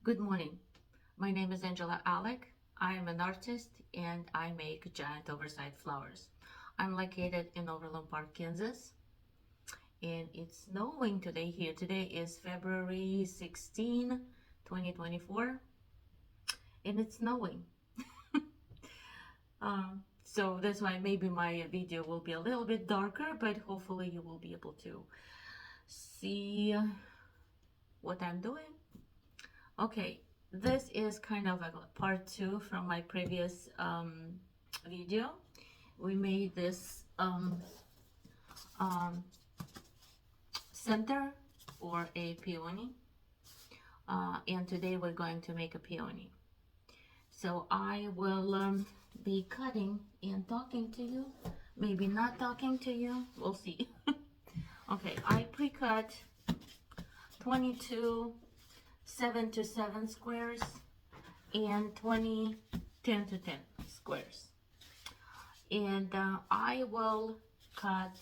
Good morning. My name is Angela Alec. I am an artist and I make giant oversized flowers. I'm located in Overland Park, Kansas, and it's snowing today here. Today is February 16, 2024, and it's snowing. So that's why maybe my video will be a little bit darker, but hopefully you will be able to see what I'm doing. Okay, this is kind of a part two from my previous video. We made this center or a peony, and today we're going to make a peony. So I will be cutting and talking to you, maybe not talking to you, we'll see. Okay, I pre-cut 22 7 to 7 squares and 20 10 to 10 squares, and I will cut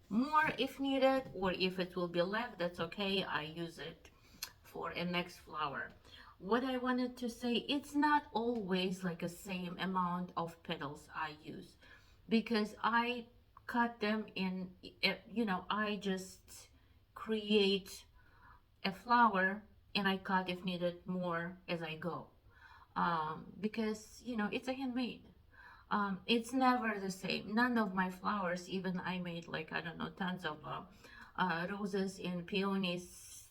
more if needed, or if it will be left, that's okay. I use it for a next flower. What I wanted to say, it's not always like a same amount of petals I use, because I cut them in, I just create a flower and I cut if needed more as I go, because it's a handmade. It's never the same. None of my flowers, even I made like, I don't know, tons of roses and peonies,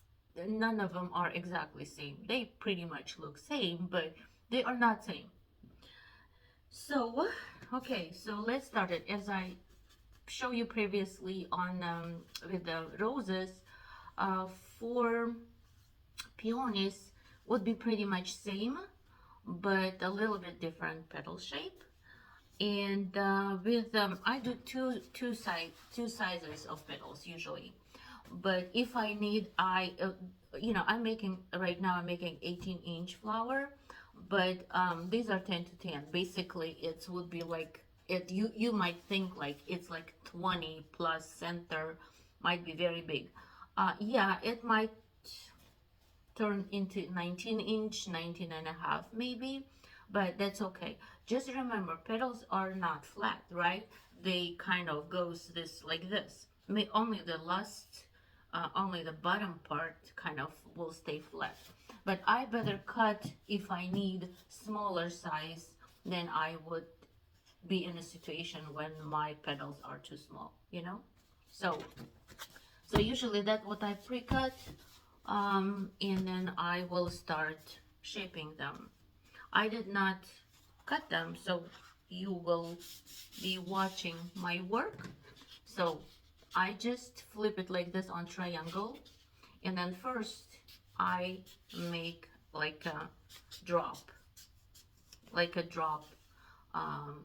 none of them are exactly same. They pretty much look same, but they are not same. So okay, so let's start it. As I show you previously on with the roses, for peonies would be pretty much same, but a little bit different petal shape. And with I do two sizes of petals usually, but if I need, I'm making right now, I'm making 18-inch flower, but these are 10 to 10. Basically it would be like, you might think like it's like 20 plus center, might be very big. Yeah, it might turn into 19-inch, 19 and a half maybe, but that's okay. Just remember, petals are not flat, right? They kind of goes this like this. Only the last, only the bottom part kind of will stay flat. But I better cut if I need smaller size than I would be in a situation when my petals are too small, So usually that's what I pre-cut, and then I will start shaping them. I did not cut them, so you will be watching my work. So I just flip it like this on triangle, and then first I make like a drop,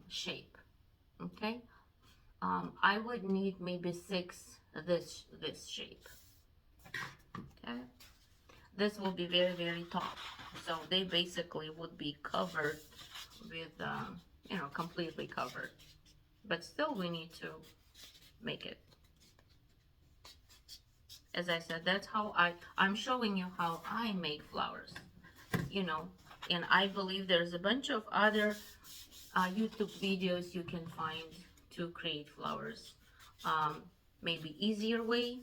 shape. Okay, I would need maybe 6 this shape. Okay, this will be very, very top, so they basically would be covered with completely covered, but still we need to make it. As I said, that's how I'm showing you how I make flowers, and I believe there's a bunch of other YouTube videos you can find to create flowers, maybe easier way,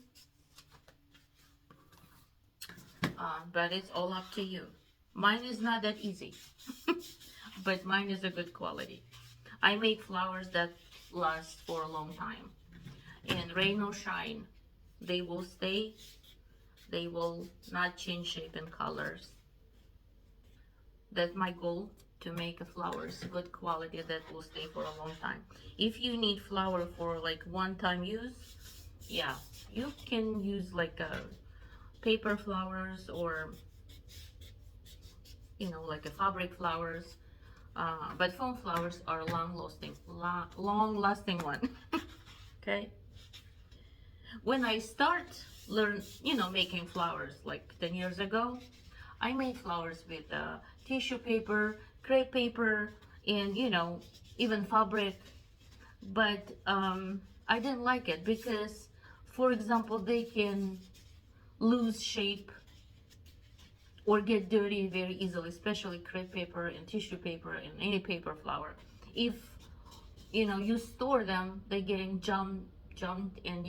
but it's all up to you. Mine is not that easy, but mine is a good quality. I make flowers that last for a long time, and rain or shine, they will stay. They will not change shape and colors. That's my goal, to make a flowers good quality that will stay for a long time. If you need flower for like one-time use, yeah, you can use like a paper flowers, or like a fabric flowers, but foam flowers are long-lasting one. Okay, when I start making flowers like 10 years ago, I made flowers with tissue paper, crepe paper, and even fabric, but I didn't like it because, for example, they can lose shape or get dirty very easily, especially crepe paper and tissue paper and any paper flower. If you know you store them, they're getting jumped and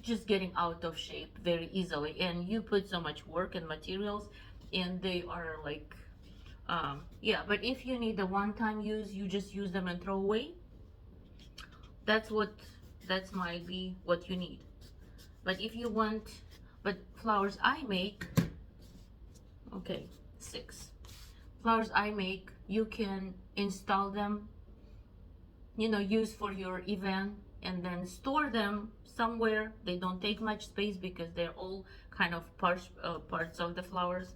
just getting out of shape very easily, and you put so much work and materials, and they are like yeah. But if you need a one-time use, you just use them and throw away. That's what that's might be what you need. But if you want, but flowers I make, okay, 6 flowers I make, you can install them, use for your event, and then store them somewhere. They don't take much space because they're all kind of parts of the flowers.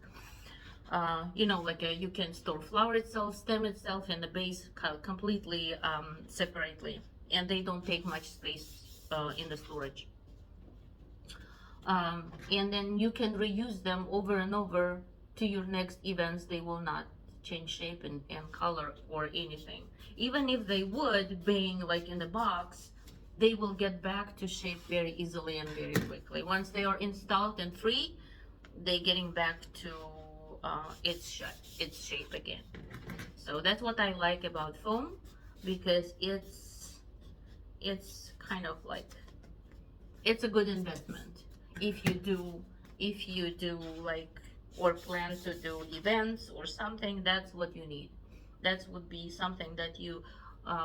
Like you can store flower itself, stem itself, and the base completely separately, and they don't take much space in the storage. And then you can reuse them over and over to your next events. They will not change shape and color or anything. Even if they would, being like in the box, they will get back to shape very easily and very quickly. Once they are installed and free, they're getting back to its shape again. So that's what I like about foam, because it's kind of like, it's a good investment if you do like, or plan to do events or something. That's what you need. That would be something that you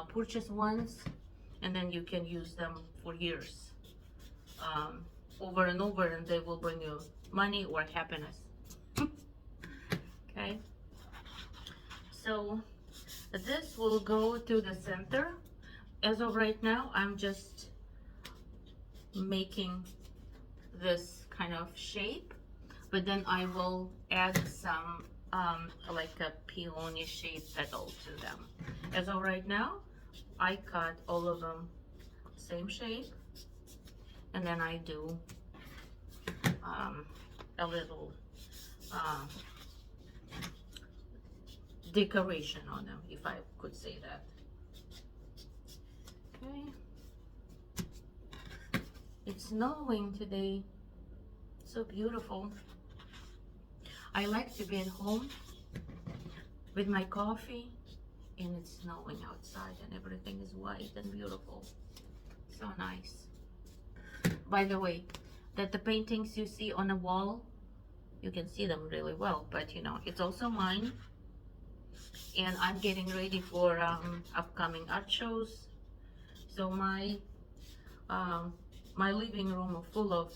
purchase once, and then you can use them for years, over and over, and they will bring you money or happiness. Okay, so this will go to the center. As of right now, I'm just making this kind of shape, but then I will add some like a peony shaped petal to them. As of right now, I cut all of them same shape, and then I do a little decoration on them, if I could say that. Okay. It's snowing today. So beautiful. I like to be at home with my coffee, and it's snowing outside and everything is white and beautiful. So nice. By the way, that the paintings you see on the wall, you can see them really well, but it's also mine. And I'm getting ready for upcoming art shows. So my living room is full of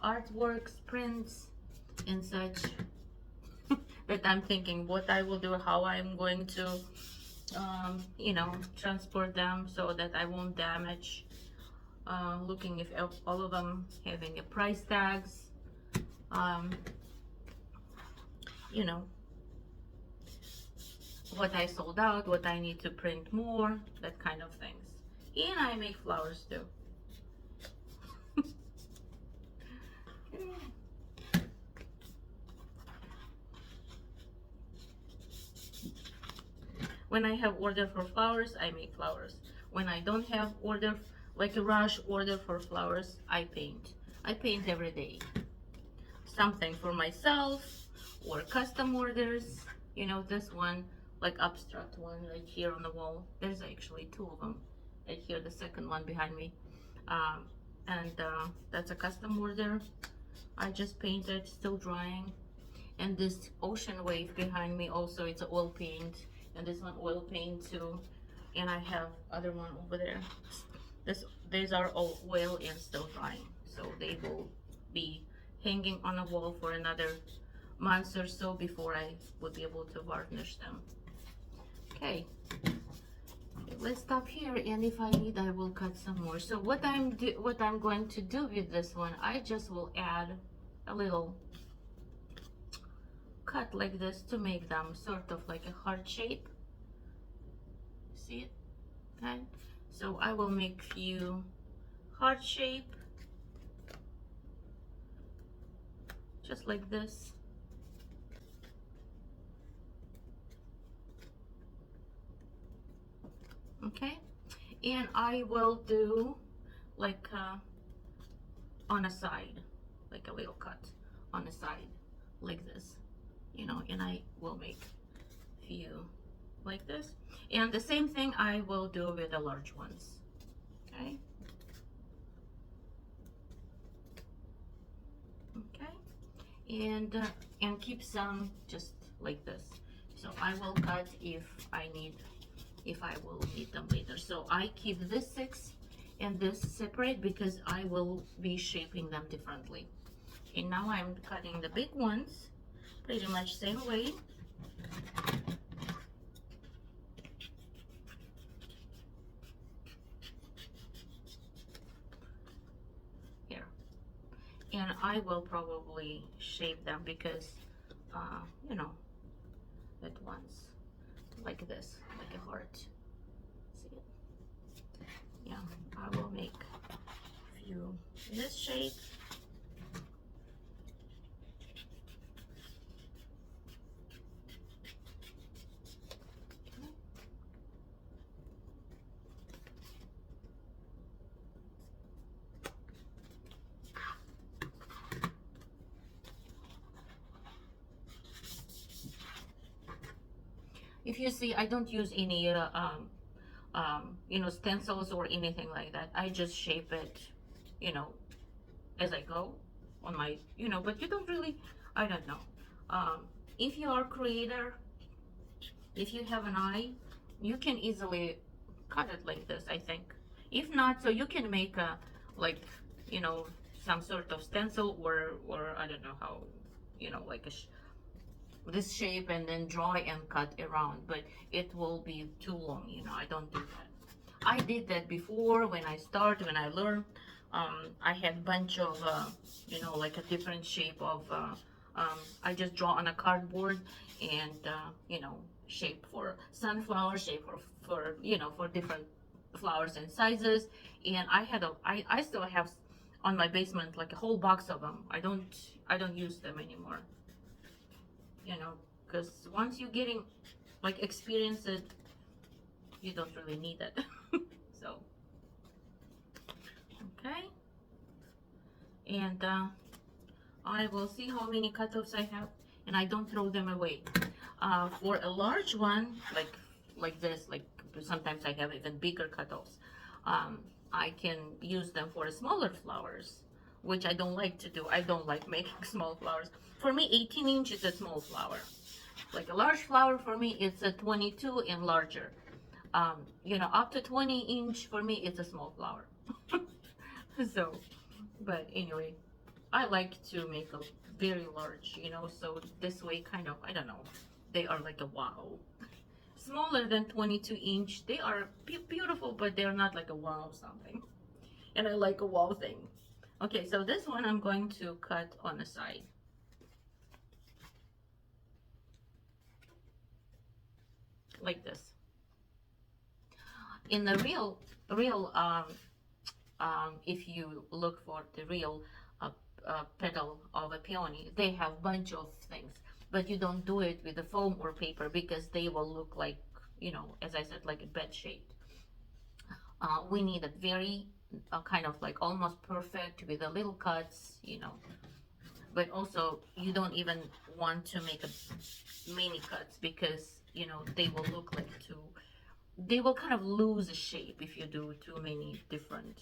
artworks, prints, and such, that I'm thinking what I will do, how I'm going to transport them so that I won't damage. Looking if all of them having a price tags, what I sold out, what I need to print more, that kind of things. And I make flowers too. When I have order for flowers, I make flowers. When I don't have order, like a rush order for flowers, I paint. I paint every day. Something for myself or custom orders. This one, like abstract one right here on the wall. There's actually 2 of them. Right here, the second one behind me. And that's a custom order. I just painted, still drying. And this ocean wave behind me also, it's an oil paint. And this one oil paint too. And I have other one over there. These are all oil and still drying. So they will be hanging on a wall for another month or so before I would be able to varnish them. Okay, let's stop here, and if I need, I will cut some more. So what I'm going to do with this one, I just will add a little cut like this to make them sort of like a heart shape. See it? Okay, so I will make few heart shape just like this. Okay, and I will do like on a side, like a little cut on the side. like this, you know, and I will make few like this. And the same thing I will do with the large ones. Okay. Okay. And keep some just like this. So I will cut if I will need them later. So I keep this 6 and this separate because I will be shaping them differently. And now I'm cutting the big ones pretty much same way. Here. And I will probably shape them because, you know, at once, like this, like a heart. See it? Yeah, I will make a few in this shape. If you see, I don't use any you know, stencils or anything like that. I just shape it, you know, as I go on my, you know, but you don't really, I don't know. If you are a creator, if you have an eye, you can easily cut it like this, I think. If not, so you can make a, like, you know, some sort of stencil or I don't know how, you know, like this shape and then draw and cut around, but it will be too long, you know. I don't do that. I did that before when I learned. I had bunch of you know, like a different shape of I just draw on a cardboard and you know, shape for sunflower, shape for you know, for different flowers and sizes. And I still have on my basement like a whole box of them. I don't use them anymore, you know, because once you're getting like experience it, you don't really need it. So okay, and I will see how many cutoffs I have, and I don't throw them away. For a large one like this, like sometimes I have even bigger cutoffs, I can use them for smaller flowers, which I don't like to do. I don't like making small flowers. For me, 18 inch is a small flower. Like a large flower for me, it's a 22 and larger. You know, up to 20-inch for me, it's a small flower. So, but anyway, I like to make a very large, you know, so this way kind of, I don't know, they are like a wow. Smaller than 22-inch, they are beautiful, but they're not like a wow something. And I like a wow thing. Okay, so this one I'm going to cut on the side. Like this. In the real, if you look for the real petal of a peony, they have bunch of things, but you don't do it with the foam or paper because they will look like, you know, as I said, like a bed shaped. We need a very kind of like almost perfect with the little cuts, you know, but also you don't even want to make a mini cuts because, you know, they will look like they will kind of lose a shape if you do too many different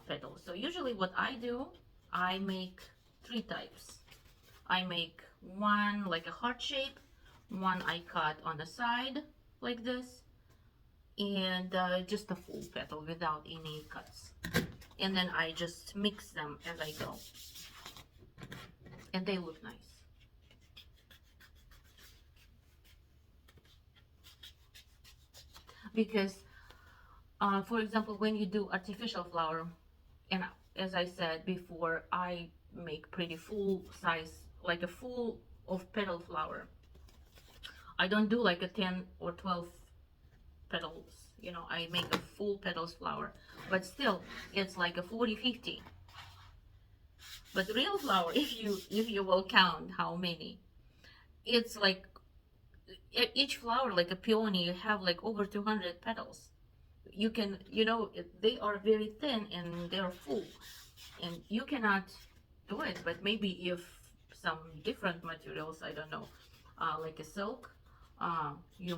petals. So usually what I do, I make 3 types. I make one like a heart shape, one I cut on the side like this, and just a full petal without any cuts. And then I just mix them as I go. And they look nice. Because for example, when you do artificial flower, and as I said before, I make pretty full size, like a full of petal flower. I don't do like a 10 or 12 petals, you know, I make a full petals flower, but still it's like a 40-50. But real flower, if you will count how many, it's like each flower, like a peony, you have like over 200 petals. You can, you know, they are very thin and they're full, and you cannot do it. But maybe if some different materials, I don't know, like a silk, you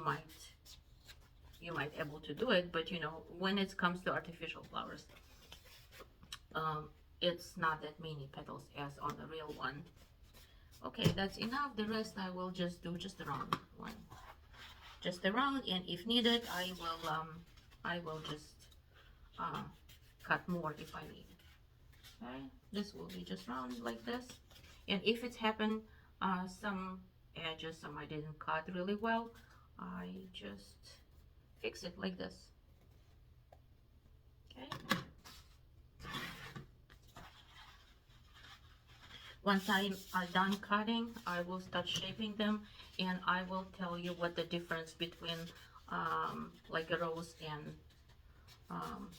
might able to do it. But you know, when it comes to artificial flowers, um, it's not that many petals as on the real one. Okay, that's enough. The rest I will just do just around one, just around, and if needed, I will just uh, cut more if I need. Okay, this will be just round like this, and if it happened, some edges, some I didn't cut really well, I just fix it like this. Okay. Once I'm done cutting, I will start shaping them, and I will tell you what the difference between like a um,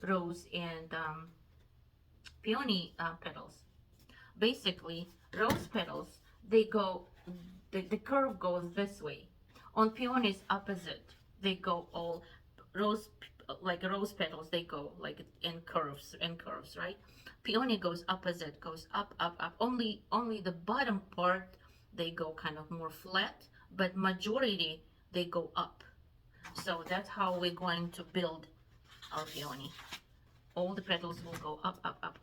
rose and peony petals. Basically, rose petals, they go, the curve goes this way. On peonies, opposite. They go all rose, like rose petals, they go like in curves, right? Peony goes opposite, goes up, up, up. Only the bottom part, they go kind of more flat, but majority, they go up. So that's how we're going to build our peony. All the petals will go up, up, up.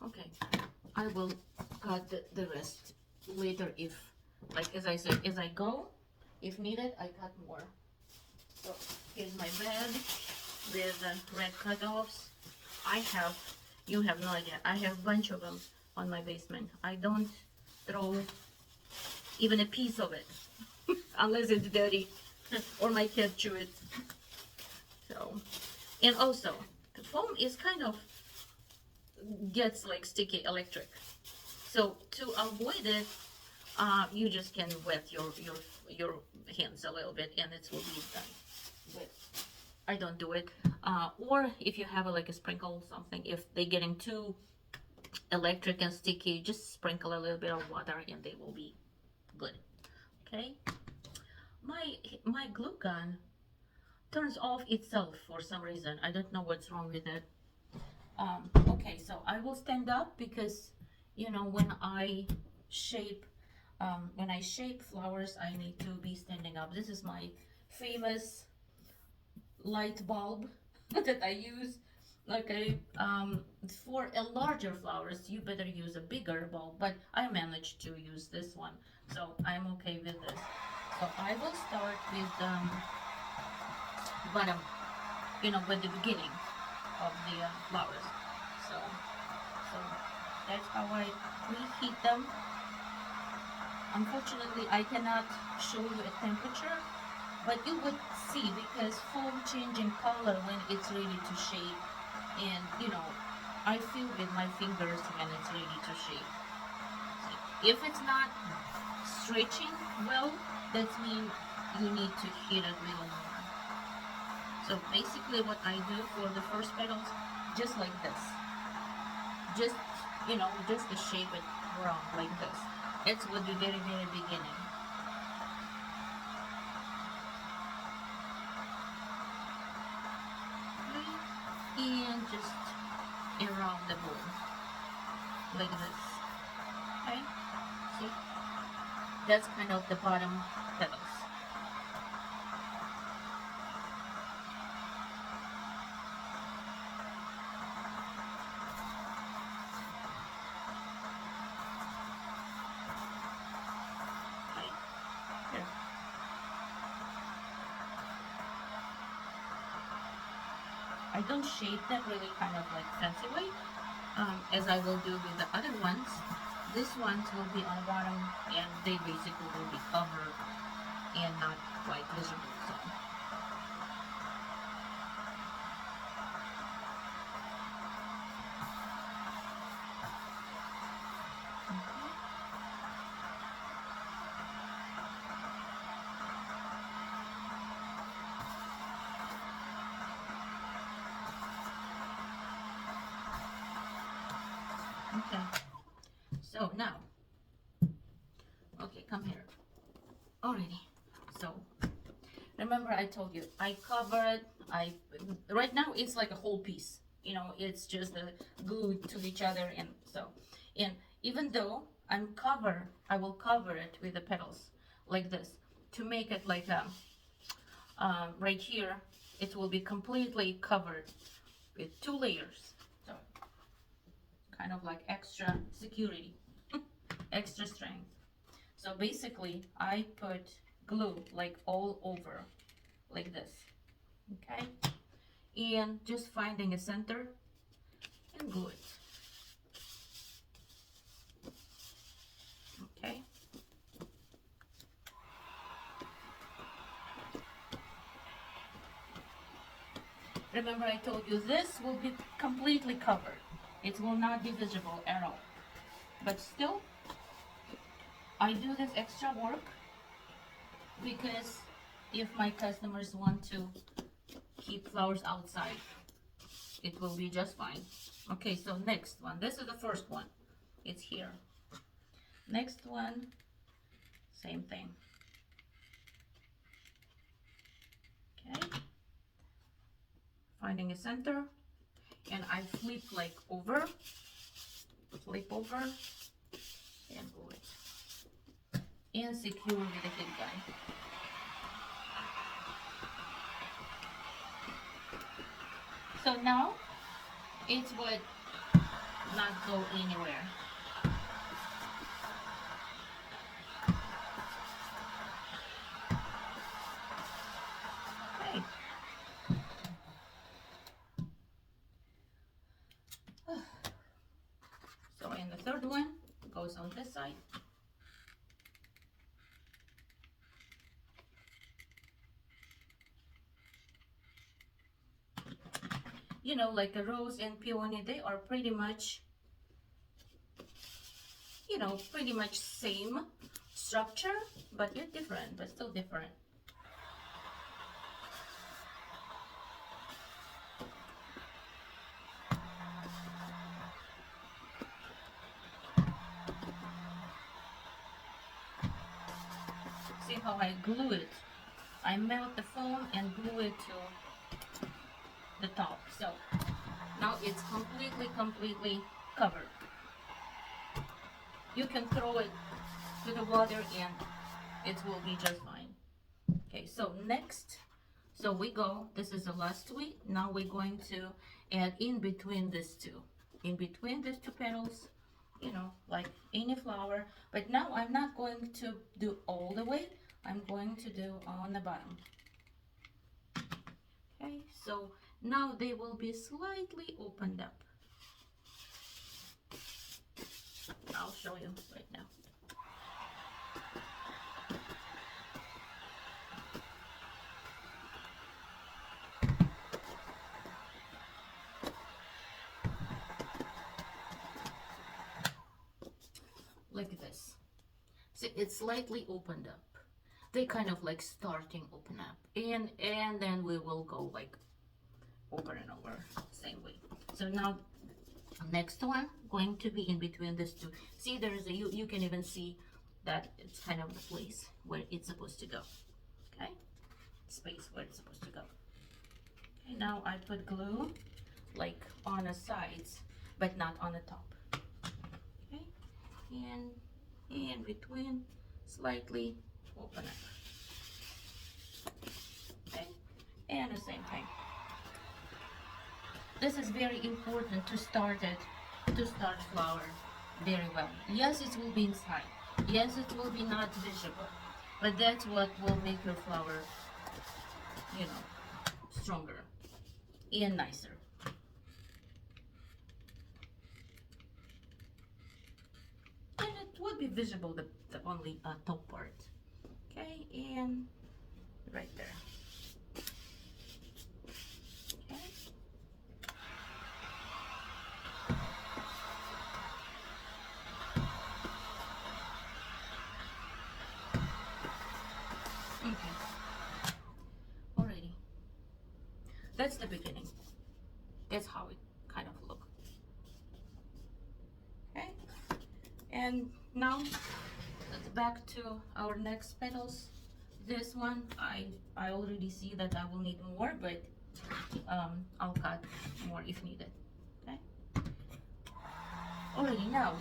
Okay, I will cut the rest later if, like as I said, as I go, if needed, I cut more. So here's my bag with red cutoffs. I have, you have no idea, I have a bunch of them on my basement. I don't throw even a piece of it unless it's dirty or my cat chew it. So, and also, the foam is kind of gets like sticky electric. So to avoid it, you just can wet your hands a little bit and it will be done. But I don't do it. Or if you have like a sprinkle something, if they're getting too electric and sticky, just sprinkle a little bit of water and they will be good. Okay. My glue gun turns off itself for some reason. I don't know what's wrong with it. Okay, so I will stand up because, you know, when I shape flowers, I need to be standing up. This is my famous light bulb that I use. Okay, for a larger flowers, you better use a bigger bulb, but I managed to use this one, so I'm okay with this. So I will start with bottom, you know, with the beginning of the flowers. So that's how I preheat them. Unfortunately, I cannot show you a temperature, but you would see because foam changing color when it's ready to shape, and you know, I feel with my fingers when it's ready to shape. If it's not stretching well, that means you need to heat it a little more. So basically what I do for the first petals, just like this. Just, you know, just to shape it round like this. It's with the very, very beginning. Okay. And just around the bowl. Like this. Okay? See? That's kind of the bottom petals. I don't shape them really kind of like fancy way, as I will do with the other ones. These ones will be on bottom and they basically will be covered and not quite visible. So. Okay. So now, okay, come here. Already. So remember I told you I covered. I right now it's like a whole piece. You know, it's just glued to each other, and so, and even though I will cover it with the petals like this to make it like right here. It will be completely covered with 2 layers. So kind of like extra security, extra strength. So basically, I put glue like all over, like this, okay? And just finding a center and glue it, okay? Remember I told you this will be completely covered. It will not be visible at all. But still, I do this extra work because if my customers want to keep flowers outside, it will be just fine. Okay, so next one. This is the first one. It's here. Next one, same thing. Okay. Finding a center, and I flip like over, and glue it. And secure with a heat gun. So now it would not go anywhere. Okay. So and the third one goes on this side. You know, like a rose and peony, they are pretty much, you know, pretty much same structure, but yet different, but still different. See how I glue it? I melt the foam and glue it to the top. So now it's completely covered. You can throw it to the water and it will be just fine. Okay, so next, so we go, this is the last week. Now we're going to add in between these two. In between these two petals, you know, like any flower. But now I'm not going to do all the way. I'm going to do on the bottom. Okay, so now they will be slightly opened up. I'll show you right now. Like this. See, it's slightly opened up. They kind of like starting open up, and then we will go like over and over, same way. So now next one going to be in between these two. See, there's a you can even see that it's kind of the place where it's supposed to go. Okay, space where it's supposed to go. Okay, now I put glue like on the sides but not on the top. Okay, and in between slightly open up. Okay, and the same thing. This is very important to start flower very well. Yes, it will be inside. Yes, it will be not visible, but that's what will make your flower, you know, stronger and nicer. And it will be visible, the only top part. Okay, and right there. Okay. Okay. Alrighty. That's the beginning. That's how it kind of look. And now let's back to our next petals. This one, I already see that I will need more, but I'll cut more if needed. Okay. Alrighty, now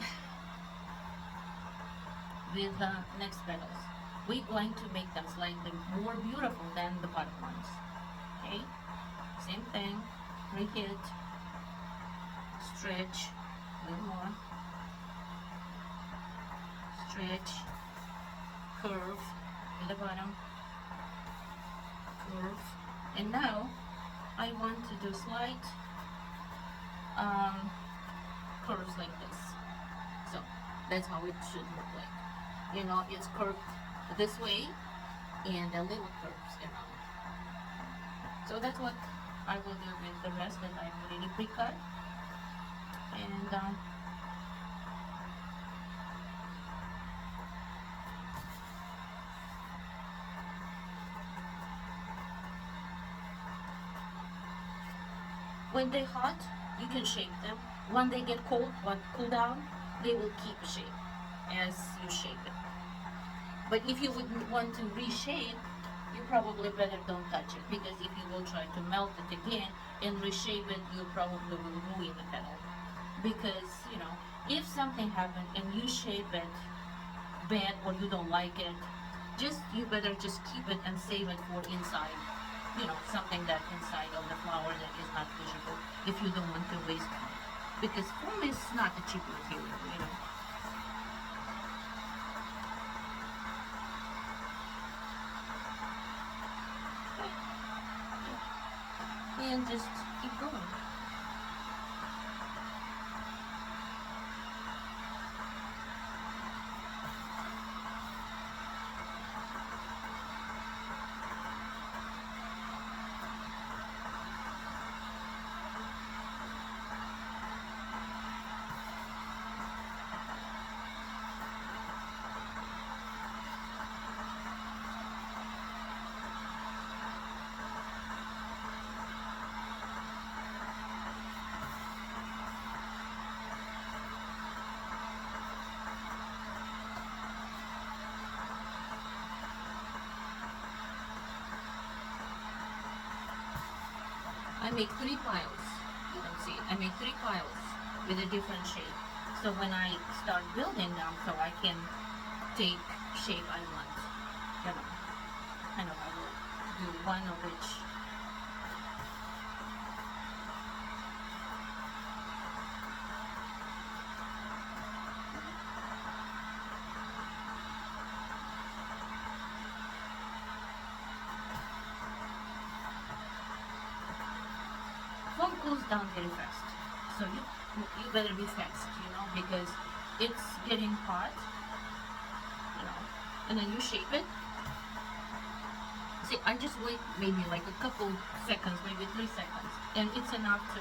with the next petals, we're going to make them slightly more beautiful than the bottom ones. Okay. Same thing. Reheat. Stretch. A little more. Stretch. Curve at the bottom. Curve. And now I want to do slight curves like this. So that's how it should look like. You know, it's curved this way and a little curves around. So that's what I will do with the rest that I've already pre-cut. And when they're hot, you can shape them. When they get cool down, they will keep shape as you shape it. But if you would want to reshape, you probably better don't touch it, because if you will try to melt it again and reshape it, you probably will ruin the petal. Because, you know, if something happened and you shape it bad or you don't like it, you better just keep it and save it for inside. You know, something that inside of the flower that is not visible, if you don't want to waste it. Because foam is not a cheap material, you know. And just keep going. I make 3 piles. You can see it. I make 3 piles with a different shape. So when I start building them, so I can take shape I want. You know, kind of I will do one of each. Foam cools down very fast, so you better be fast, you know, because it's getting hot, you know, and then you shape it. See, I just wait maybe like a couple seconds, maybe 3 seconds, and it's enough to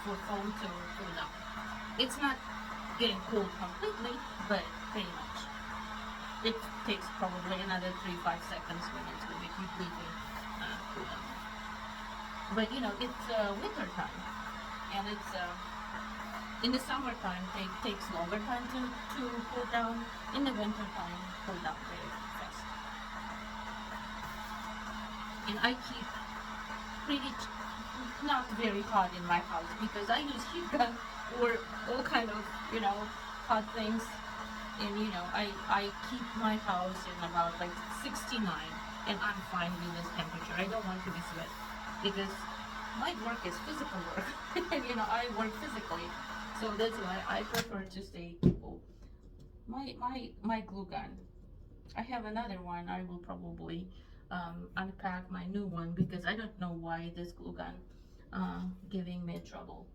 for foam to cool down. It's not getting cooled completely, but pretty much. It takes probably another 3-5 seconds when it's going to be completely cooled down. But you know, it's winter time, and it's in the summertime it takes longer time to cool down. In the winter time, cool down very fast. And I keep pretty not very hot in my house, because I use heat gun or all kind of, you know, hot things. And you know, I keep my house in about like 69, and I'm fine with this temperature. I don't want to be sweat, because my work is physical work. And you know, I work physically, so that's why I prefer to stay cool. My glue gun, I have another one. I will probably unpack my new one, because I don't know why this glue gun giving me trouble.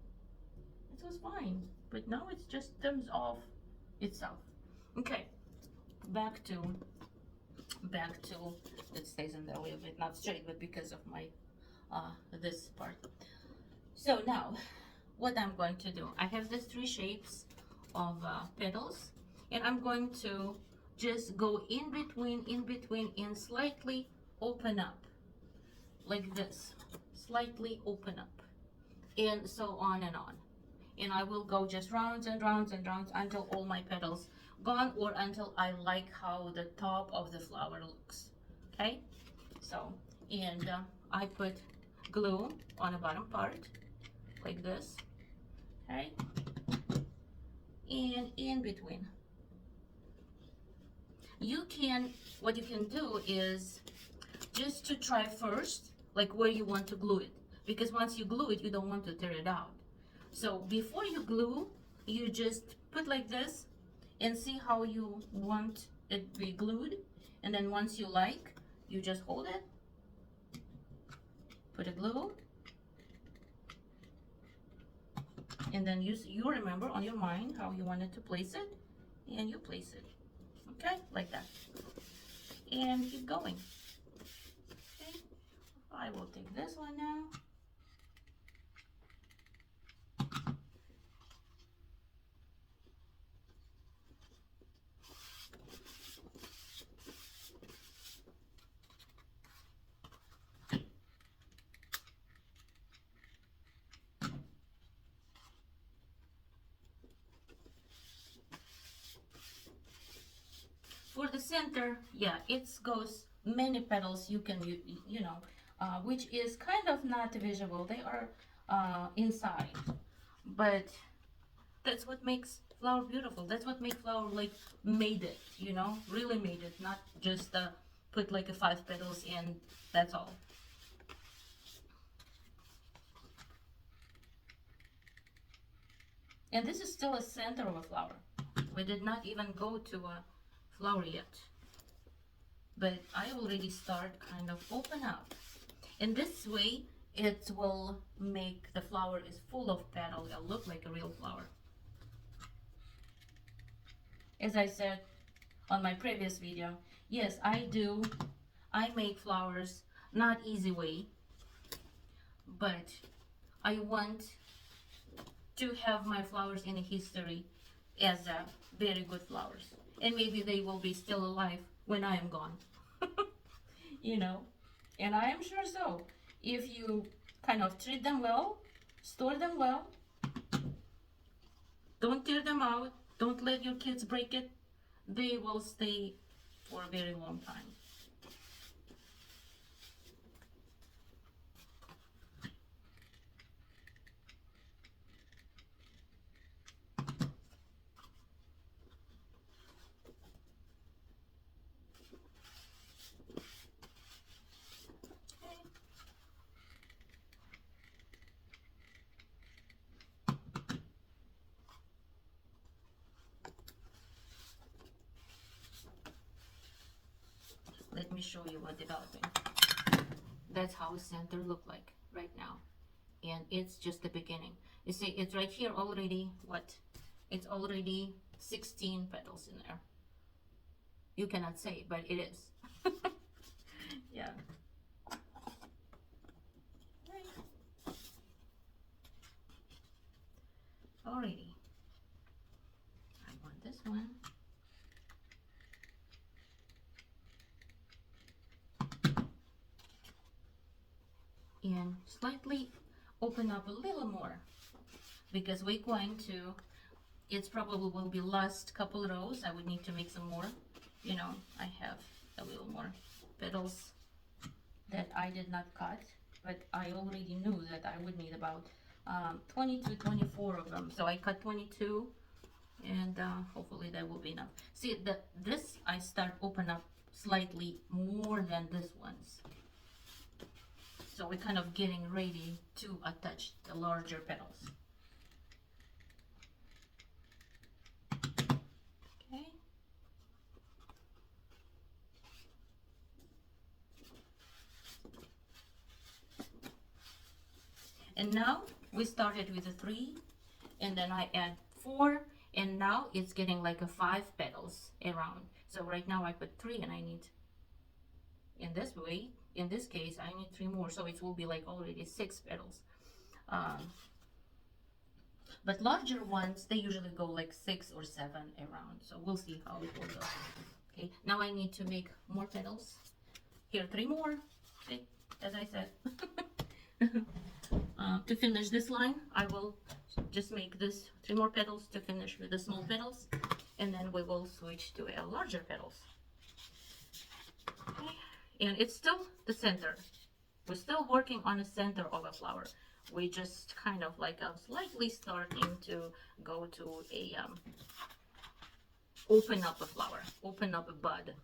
It was fine, but now it just turns off itself. Okay, back to it stays in there a little bit, not straight, but because of my this part. So now what I'm going to do, I have these 3 shapes of petals, and I'm going to just go in between and slightly open up like this, slightly open up, and so on and on. and I will go just rounds and rounds and rounds until all my petals gone, or until I like how the top of the flower looks. Okay, so, and I put glue on the bottom part like this. Okay, and in between, you can, what you can do is just to try first, like where you want to glue it, because once you glue it, you don't want to tear it out. So before you glue, you just put like this and see how you want it to be glued, and then once you like, you just hold it, put a glue, and then you remember on your mind how you wanted to place it, and you place it, okay, like that, and keep going. Okay, I will take this one now. For the center, yeah, it goes many petals. You can, you know, which is kind of not visible. They are inside, but that's what makes flower beautiful. That's what makes flower like made it, you know, really made it, not just put like a 5 petals and that's all. And this is still a center of a flower. We did not even go to a flower yet, but I already start kind of open up. And this way, it will make the flower is full of petals. It'll look like a real flower. As I said on my previous video, yes, I make flowers not easy way, but I want to have my flowers in history as a very good flowers, and maybe they will be still alive when I am gone. You know, and I am sure so. If you kind of treat them well, store them well, don't tear them out, don't let your kids break it, they will stay for a very long time. Let me show you what developing. That's how center look like right now, and it's just the beginning. You see, it's right here already. What? It's already 16 petals in there. You cannot say, but it is. Yeah. Alrighty. I want this one. And slightly open up a little more, because we're going to, it's probably will be last couple rows. I would need to make some more, you know, I have a little more petals that I did not cut, but I already knew that I would need about 20 to 24 of them, so I cut 22, and hopefully that will be enough. See, this I start open up slightly more than this one's. So we're kind of getting ready to attach the larger petals. Okay. And now we started with a 3, and then I add 4, and now it's getting like a 5 petals around. So right now I put 3, and I need, in this way, in this case, I need 3 more, so it will be like already 6 petals. But larger ones, they usually go like 6 or 7 around, so we'll see how it will go. Okay, now I need to make more petals. Here, 3 more, okay, as I said. To finish this line, I will just make this 3 more petals to finish with the small petals, and then we will switch to a larger petals. Okay. And it's still the center. We're still working on the center of a flower. We just kind of like slightly starting to go to a open up a flower, open up a bud.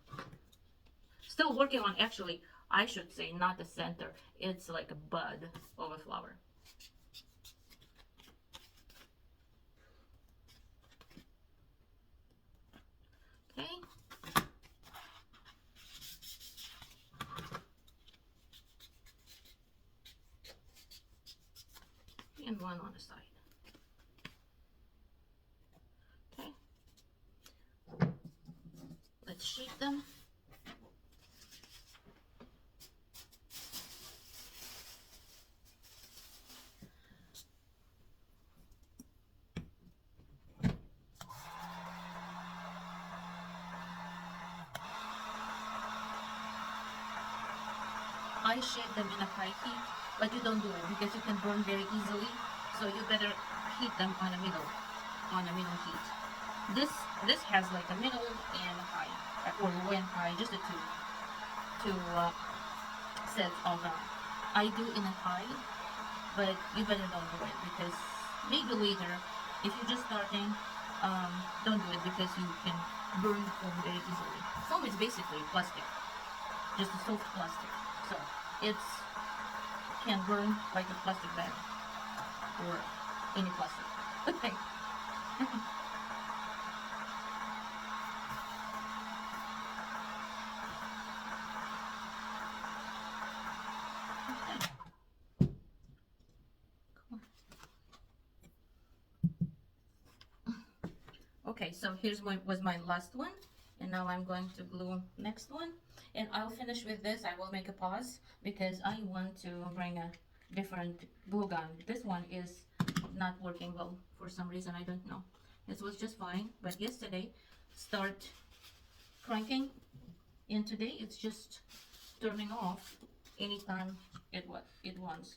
Still working on, actually, I should say not the center. It's like a bud of a flower. Okay. And one on the side. Okay. Let's shape them. I shape them in a high heat, but you don't do it because you can burn very easily. So you better heat them on a middle heat. This has like a middle and a high, or low and high, just the two sets of I do in a high, but you better don't do it because maybe later, if you're just starting, don't do it because you can burn foam very easily. Foam is basically plastic, just a soft plastic. So it's can burn like a plastic bag or any plastic. Okay. Okay, so here's was my last one, and now I'm going to glue next one, and I'll finish with this. I will make a pause because I want to bring a different glue gun. This one is not working well for some reason, I don't know. This was just fine, but yesterday start cranking, and today it's just turning off anytime it wants.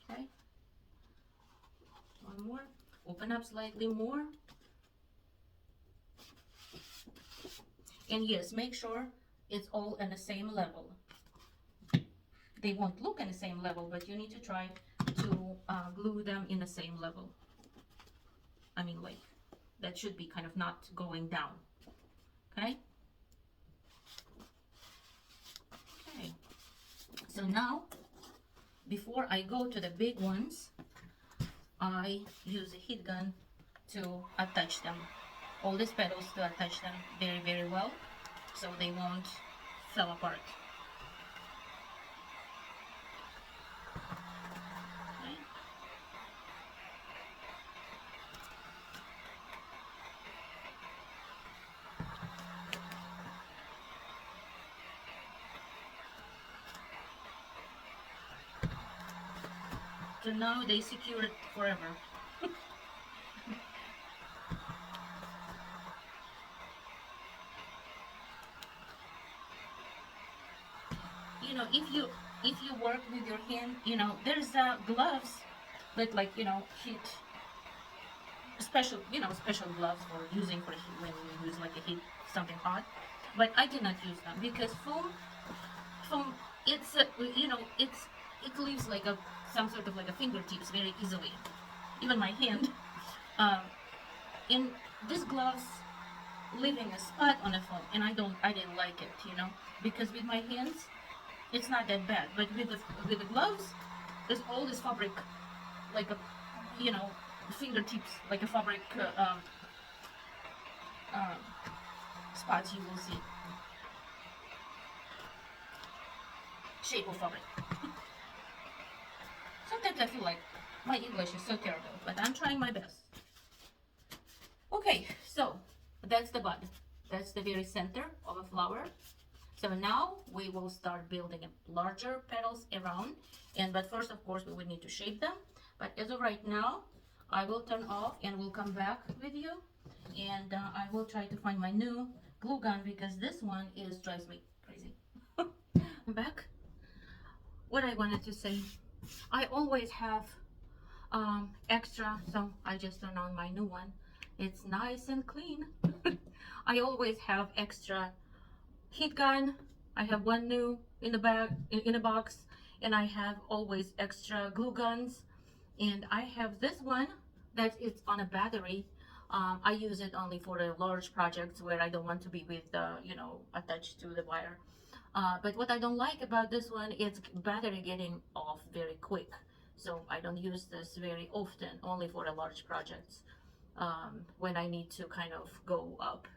Okay, one more. Open up slightly more. And yes, make sure it's all in the same level. They won't look in the same level, but you need to try to glue them in the same level. I mean, like, that should be kind of not going down. Okay? Okay. So now, before I go to the big ones, I use a heat gun to attach them, all these petals, to attach them very, very well so they won't fall apart. Okay. So now they secure it forever. You know, if you work with your hand, you know, there's gloves that, like, you know, heat special, you know, special gloves for using for heat when you use like a heat something hot. But I did not use them because foam, it's you know, it leaves like a some sort of like a fingertips very easily, even my hand. Um, and these gloves leaving a spot on the foam, and I didn't like it, you know, because with my hands it's not that bad, but with the gloves, there's all this fabric, like a, you know, fingertips, like a fabric spots you will see. Shape of fabric. Sometimes I feel like my English is so terrible, but I'm trying my best. Okay, so that's the bud. That's the very center of a flower. So now we will start building larger petals around, but first, of course, we will need to shape them. But as of right now, I will turn off and we'll come back with you, and I will try to find my new glue gun because this one drives me crazy. I'm back. What I wanted to say, I always have extra, so I just turned on my new one. It's nice and clean. I always have extra heat gun. I have one new in the bag, in a box, and I have always extra glue guns. And I have this one that it's on a battery. I use it only for the large projects where I don't want to be with, attached to the wire. But what I don't like about this one is battery getting off very quick. So I don't use this very often, only for the large projects. When I need to kind of go up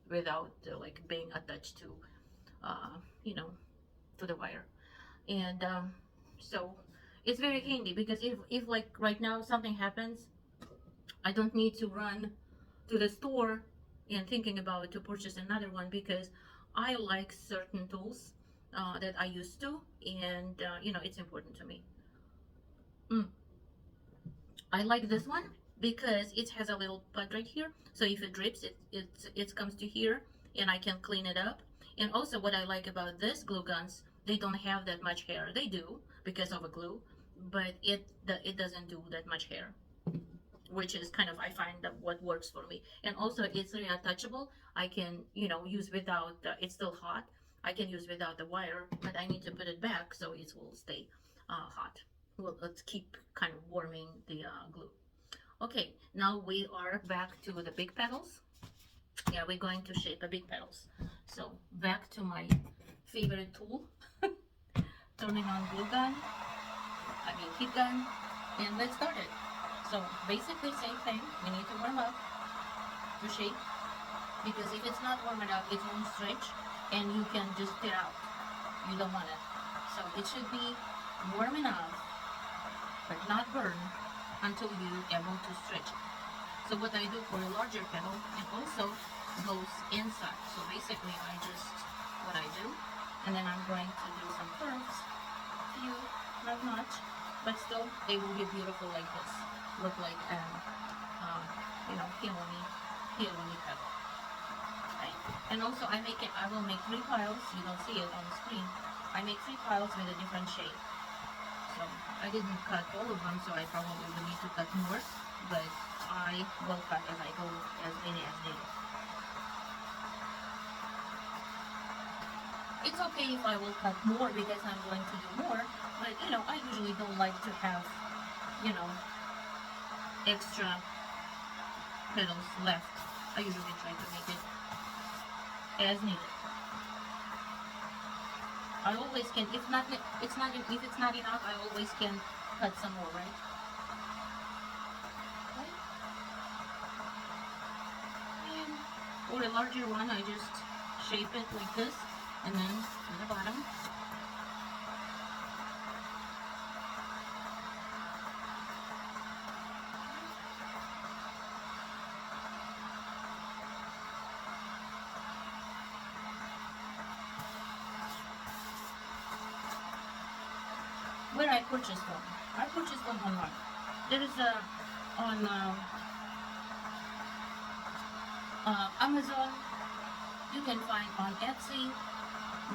without like being attached to, uh, you know, to the wire. And so it's very handy because if like right now something happens, I don't need to run to the store and thinking about to purchase another one, because I like certain tools that I used to, and it's important to me. Mm. I like this one because it has a little pad right here, so if it drips, it comes to here, and I can clean it up. And also, what I like about this glue guns, they don't have that much hair. They do because of a glue, but it doesn't do that much hair, which is kind of, I find that what works for me. And also it's reattachable. I can use without it's still hot. I can use without the wire, but I need to put it back so it will stay hot. Well, let's keep kind of warming the glue. Okay, now we are back to the big petals. Yeah, we're going to shape a big petals. So back to my favorite tool. Turning on glue gun, heat gun, and let's start it. So basically same thing, we need to warm up to shape, because if it's not warm enough, it won't stretch and you can just tear out. You don't want it. So it should be warm enough, but not burn until you're able to stretch it. So what I do for a larger petal, it also goes inside. So basically what I do, and then I'm going to do some curves, few, not much, but still they will be beautiful like this. Look like peony petal. Right? And also I will make 3 piles. You don't see it on the screen. I make 3 piles with a different shape. So I didn't cut all of them, so I probably will need to cut more, but I will cut as I go, as many as needed. It's okay if I will cut more because I'm going to do more, but I usually don't like to have extra petals left. I usually try to make it as needed. I always can, if it's not enough, I always can cut some more, right? And for a larger one, I just shape it like this, and then to the bottom. Where I purchased them? I purchased them online. There is on Amazon. You can find on Etsy,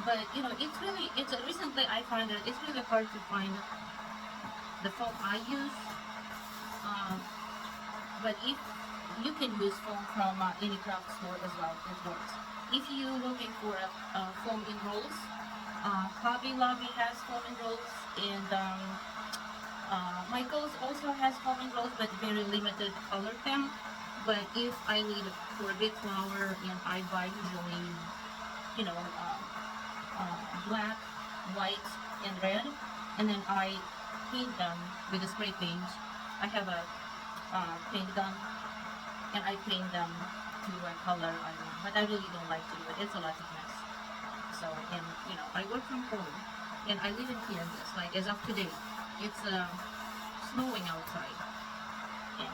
but it's recently I find that it's really hard to find the foam I use. But if you can use foam from any craft store as well, it works. If you're looking for a foam in rolls, Hobby Lobby has foam in rolls, and Michaels also has foam in rolls, but very limited color them. But if I need for a big flower, and I buy usually, black, white, and red, and then I paint them with a spray paint. I have a paint gun, and I paint them to a color I want, but I really don't like to do it. It's a lot of mess. So, and I work from home, and I live in Kansas. Like as of today, it's snowing outside, and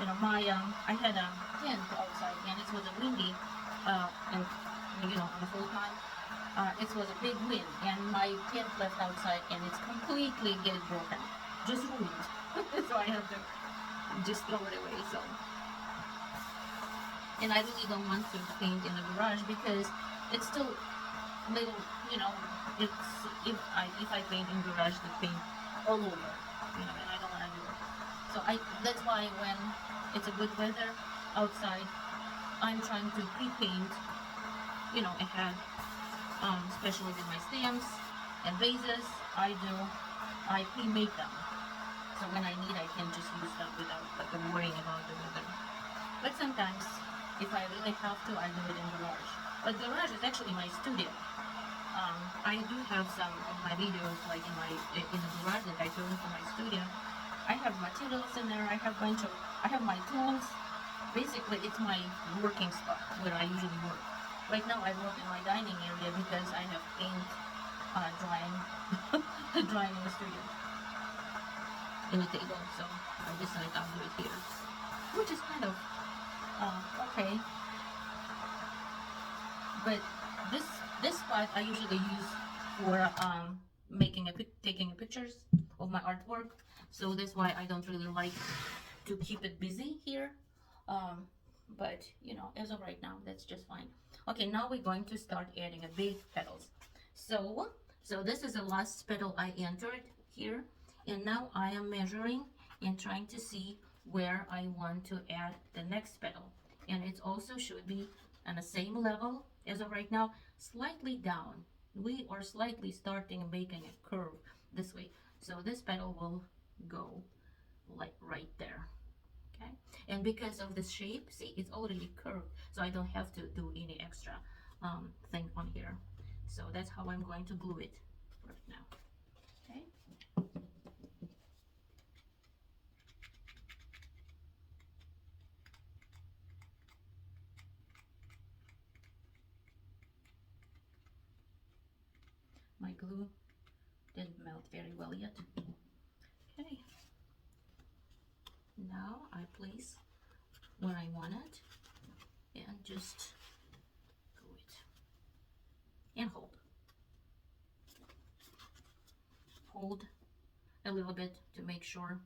I had a tent outside, and it was a windy, and on the full time, it was a big wind, and my tent left outside, and it's completely get broken, just ruined. So I have to just throw it away. So, and I really don't want to paint in the garage because it's still little, it's if I paint in garage, the paint all over, and I don't want to do it. That's why when it's a good weather outside, I'm trying to pre-paint, you know, ahead, especially with my stamps and vases. I pre-make them. So when I need, I can just use them without like worrying about the weather. But sometimes, if I really have to, I do it in garage. But garage is actually my studio. I do have some of my videos like in the garage that I filmed for my studio. I have materials in there. I have my tools. Basically, it's my working spot where I usually work. Right now, I work in my dining area because I have paint drying, drying in the studio, in the table. So I decided I'll do it here, which is kind of okay. But this spot I usually use for taking pictures of my artwork. So that's why I don't really like to keep it busy here. But you know, as of right now, that's just fine. Okay, now we're going to start adding a big petals. So this is the last petal I entered here, and now I am measuring and trying to see where I want to add the next petal. And it also should be on the same level as of right now, slightly down. We are slightly starting making a curve this way. So this petal will go like right there. Okay, and because of this shape, see, it's already curved, so I don't have to do any extra thing on here. So that's how I'm going to glue it right now. Okay. My glue didn't melt very well yet. Okay. Now I place where I want it and just glue it and hold. Hold a little bit to make sure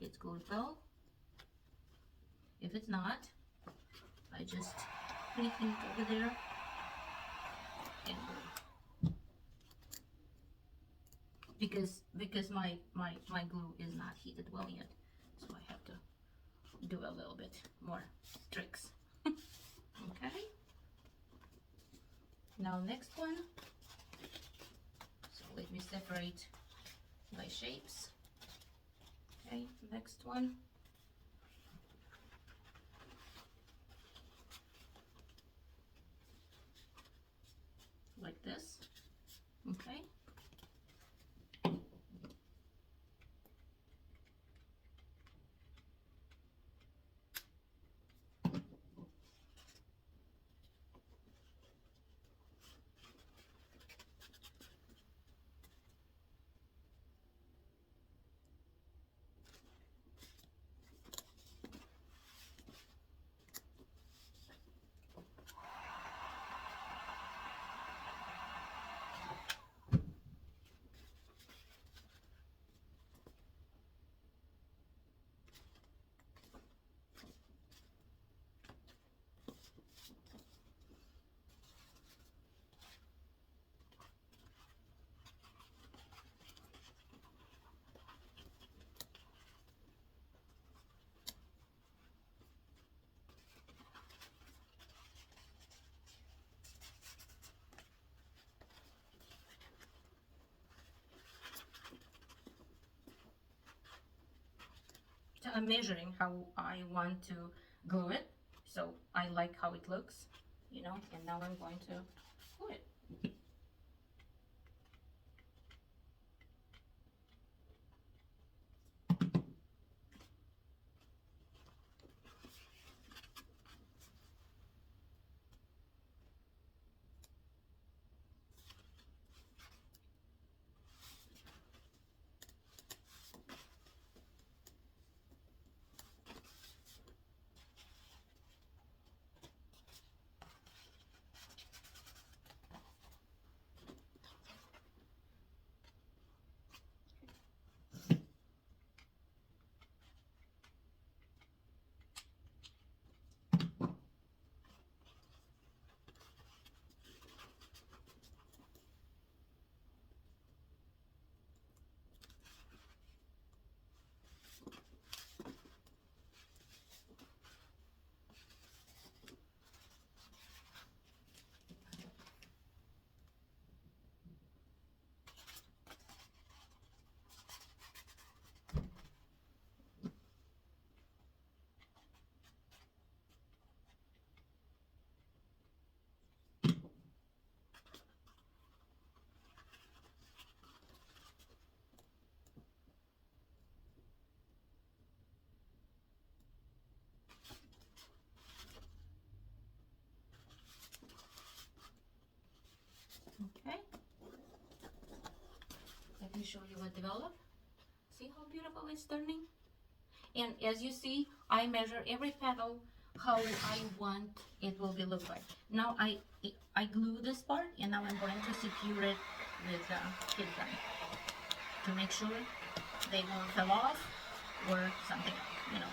it's glued well. If it's not, I just pre-heat over there and glue. Because my glue is not heated well yet, so I have to do a little bit more tricks. Okay. Now next one. So let me separate my shapes. Okay, next one. Like this. Okay. So I'm measuring how I want to glue it. So I like how it looks, you know, and now I'm going to glue it. Okay, let me show you what developed. See how beautiful it's turning? And as you see, I measure every petal how I want it will be look like. Now I glue this part, and now I'm going to secure it with heat gun to make sure they won't fall off or something, you know.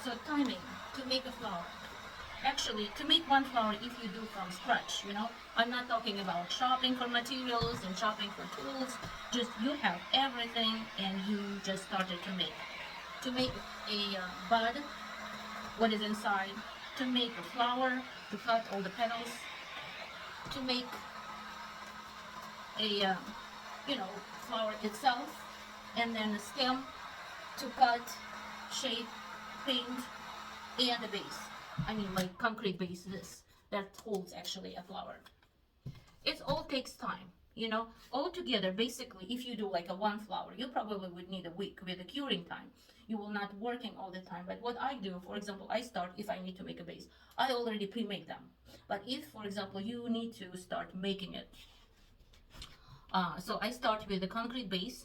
So timing to make a flower. Actually, to make one flower, if you do from scratch, you know, I'm not talking about shopping for materials and shopping for tools. Just you have everything and you just started to make. To make a bud, what is inside, to make a flower, to cut all the petals, to make a you know, flower itself, and then the stem to cut, shape, paint, and the base. I mean, like concrete base, this that holds actually a flower. It all takes time, you know. All together, basically, if you do like a one flower, you probably would need a week with a curing time. You will not working all the time. But what I do, for example, I start if I need to make a base. I already pre-make them. But if, for example, you need to start making it, so I start with the concrete base.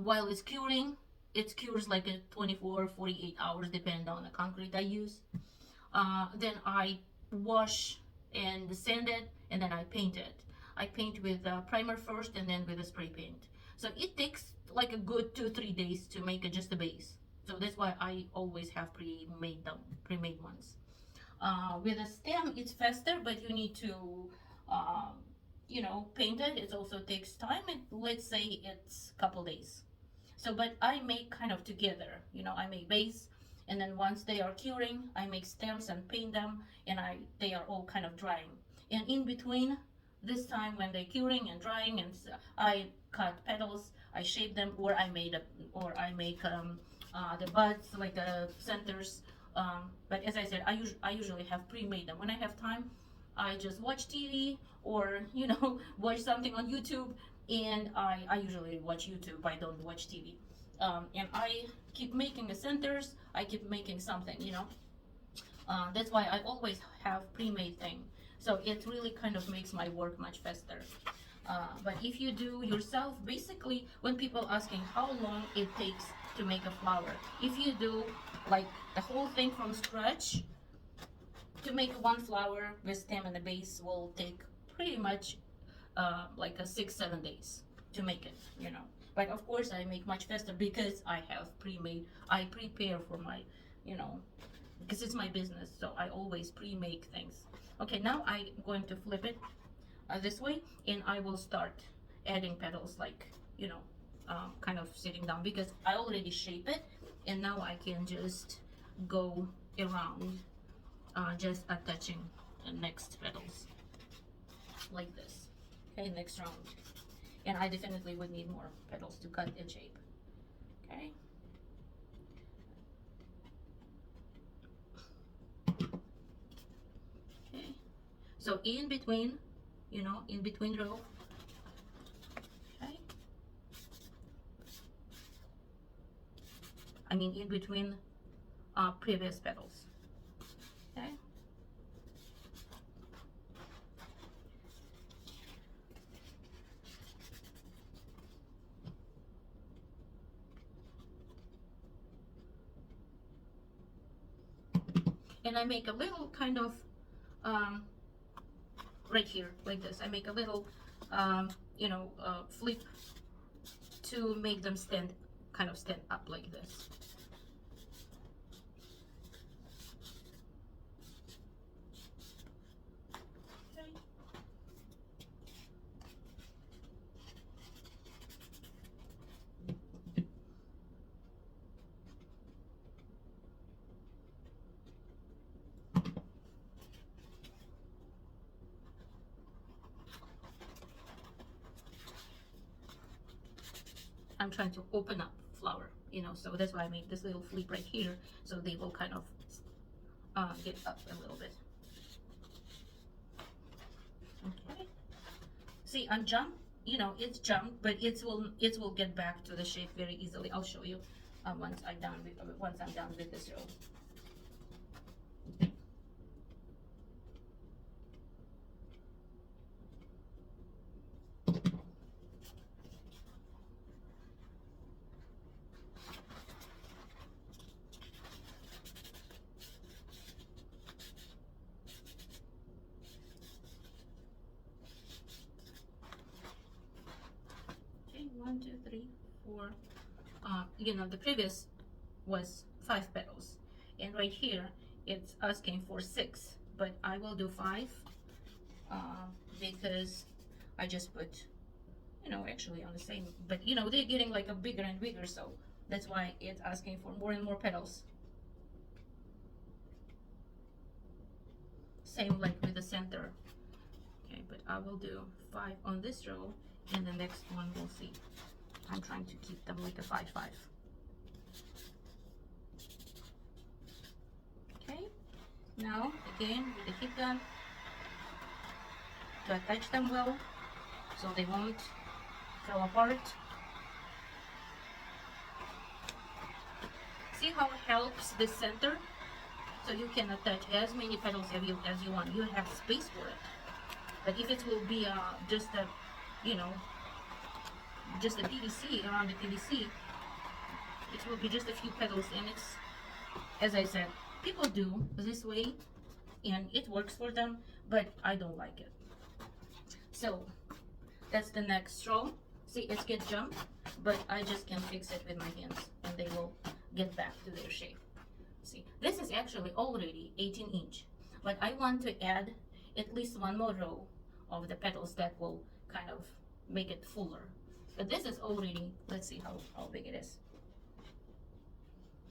While it's curing, it cures like a 24, 48 hours, depending on the concrete I use. Then I wash and sand it, and then I paint it. I paint with primer first, and then with a spray paint. So it takes like a good 2-3 days to make just a base. So that's why I always have pre-made ones. With a stem, it's faster, but you need to, you know, paint it. It also takes time. Let's say it's a couple days. So, but I make kind of together. You know, I make base, and then once they are curing, I make stems and paint them, and they are all kind of drying. And in between this time when they're curing and drying, and I cut petals, I shape them, or I make the buds like the centers. But as I said, I usually have pre-made them. When I have time, I just watch TV or, you know, watch something on YouTube, and I usually watch YouTube. I don't watch TV. And I keep making the centers. I keep making something, you know. That's why I always have pre-made thing. So it really kind of makes my work much faster. But if you do yourself, basically, when people asking how long it takes to make a flower, if you do like the whole thing from scratch, to make one flower with stem and the base will take pretty much like a 6-7 days to make it, you know. But of course I make much faster because I have pre-made. I prepare for my, you know, because it's my business, so I always pre-make things. Okay, now I'm going to flip it this way, and I will start adding petals, like, you know, kind of sitting down, because I already shape it, and now I can just go around, just attaching the next petals like this. Okay, next round. And I definitely would need more petals to cut and shape. Okay. Okay. So in between, you know, in between row. Okay. I mean in between previous petals. Okay. And I make a little kind of right here like this. I make a little you know, flip to make them stand up like this. Okay. I'm trying to open up flower, you know, so that's why I made this little flip right here, so they will kind of get up a little bit. Okay. See, I'm jump you know, it's jumped, but it will get back to the shape very easily. I'll show you once I'm done with this row. Okay, 1, 2, 3, 4. You know, the previous was 5 petals, and right here it's asking for 6, but I will do 5 because I just put, you know, actually on the same, but you know, they're getting like a bigger and bigger, so that's why it's asking for more and more petals. Same like with the center. Okay, but I will do 5 on this row, and the next one we'll see. I'm trying to keep them like a 5, 5. Okay, now again with the heat gun to attach them well so they won't fall apart. See how it helps the center? So you can attach as many petals as you want. You have space for it. But if it will be just a, you know, just a PVC, around the PVC, it will be just a few petals, and it's, as I said, people do this way and it works for them, but I don't like it. So that's the next row. See, it's get jumped, but I just can fix it with my hands and they will get back to their shape. See, this is actually already 18 inch, but I want to add at least one more row of the petals that will kind of make it fuller. But this is already, let's see how big it is.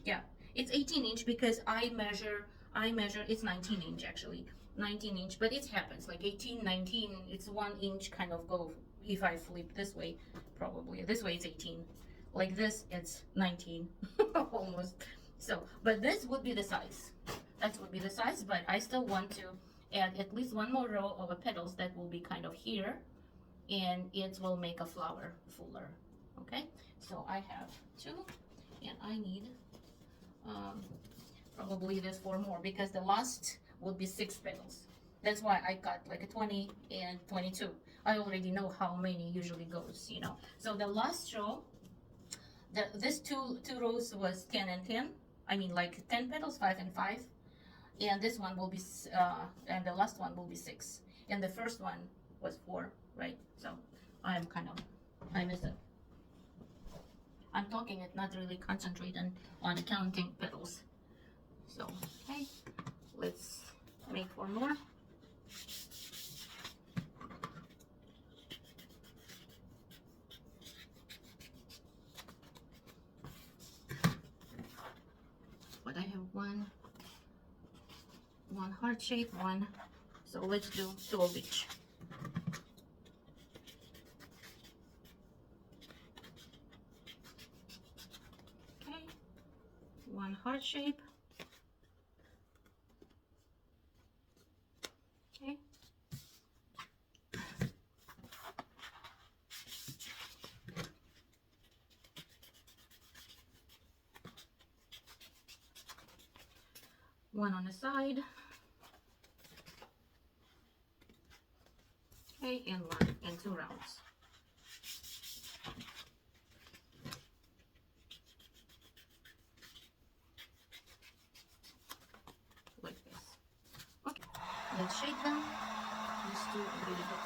Yeah, it's 18 inch because I measure, it's 19 inch actually. 19 inch, but it happens like 18, 19, it's 1 inch kind of go. If I flip this way, probably this way it's 18. Like this, it's 19, almost. So, but this would be the size. That would be the size, but I still want to add at least one more row of petals that will be kind of here, and it will make a flower fuller. Okay, so I have 2, and I need probably this 4 more because the last would be 6 petals. That's why I got like a 20 and 22. I already know how many usually goes, you know. So the last row, this two rows was 10 and 10. I mean like 10 petals, 5 and 5. And this one will be, and the last one will be 6. And the first one was 4, right? So I missed it. I'm talking it, not really concentrating on counting petals. So, okay, let's make 4 more. But I have one heart shape, one. So let's do 2 of each. Okay, 1 heart shape. Okay. One on the side. Okay, and 1 and 2 rounds. Like this. Okay, let's shake them. Let's do a little bit.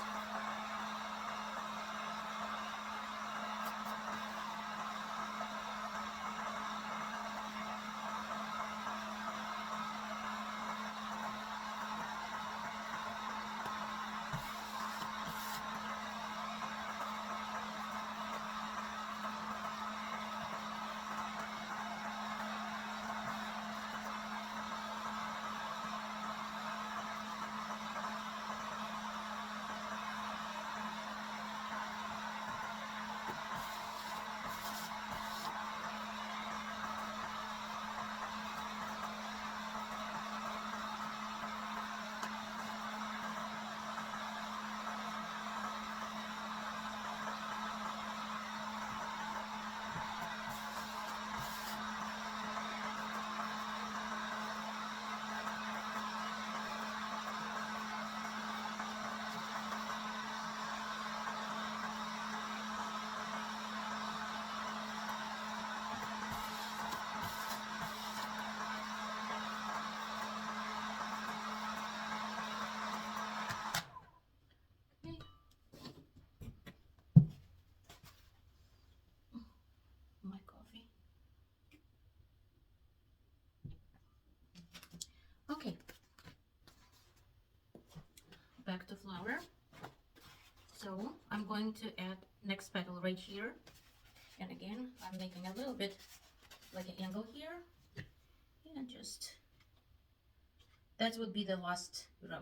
So I'm going to add next petal right here. And again, I'm making a little bit like an angle here. And just, that would be the last row.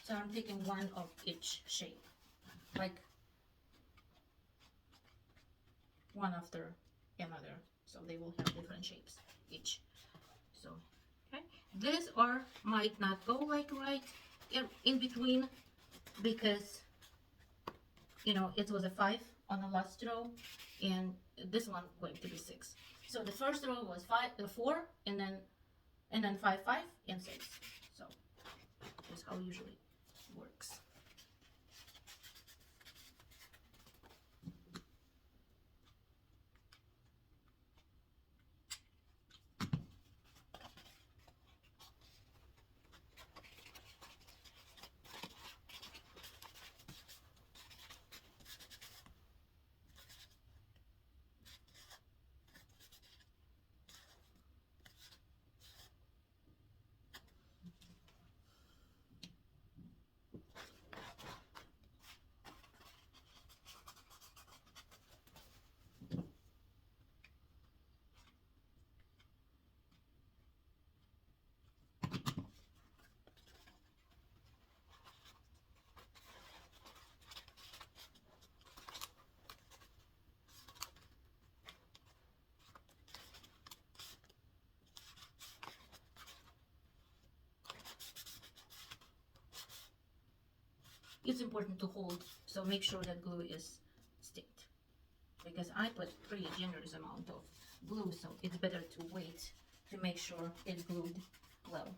So I'm taking one of each shape, like one after another, so they will have different shapes each. So, okay, this or might not go like right in between because, you know, it was a 5 on the last row, and this one going to be 6. So the first row was 4, and then 5, 5, and 6. So that's how it usually works. It's important to hold, so make sure that glue is sticked, because I put pretty generous amount of glue, so it's better to wait to make sure it's glued well.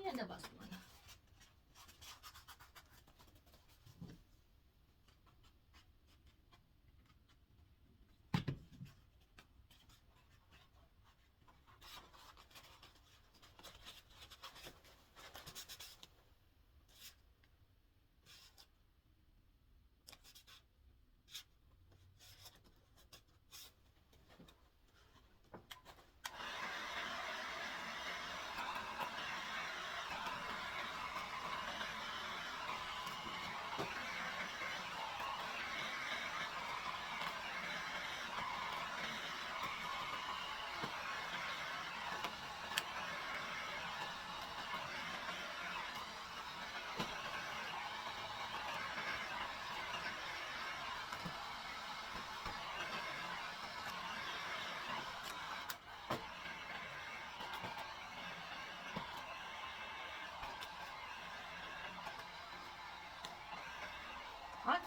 And the last one. Hot?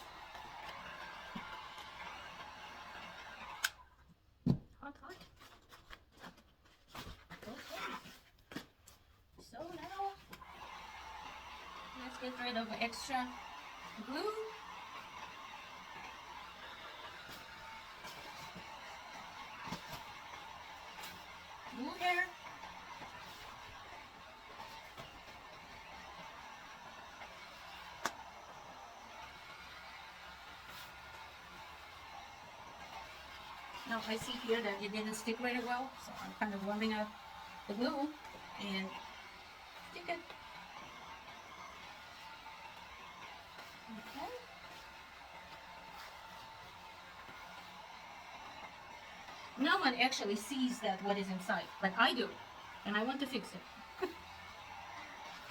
Hot, hot. Okay. So now, let's get rid of extra glue. Glue here. Now I see here that it didn't stick very well, so I'm kind of warming up the glue and stick it. Okay. No one actually sees that what is inside, but I do, and I want to fix it.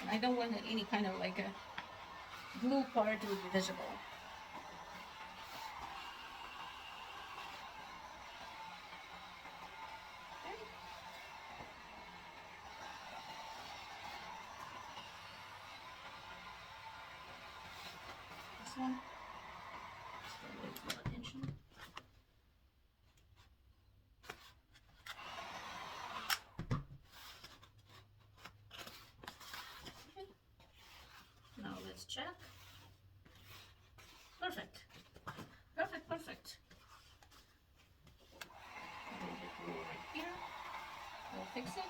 And I don't want any kind of like a glue part to be visible. This one. Check. Perfect. Perfect, perfect. A little bit glue right here. We'll fix it.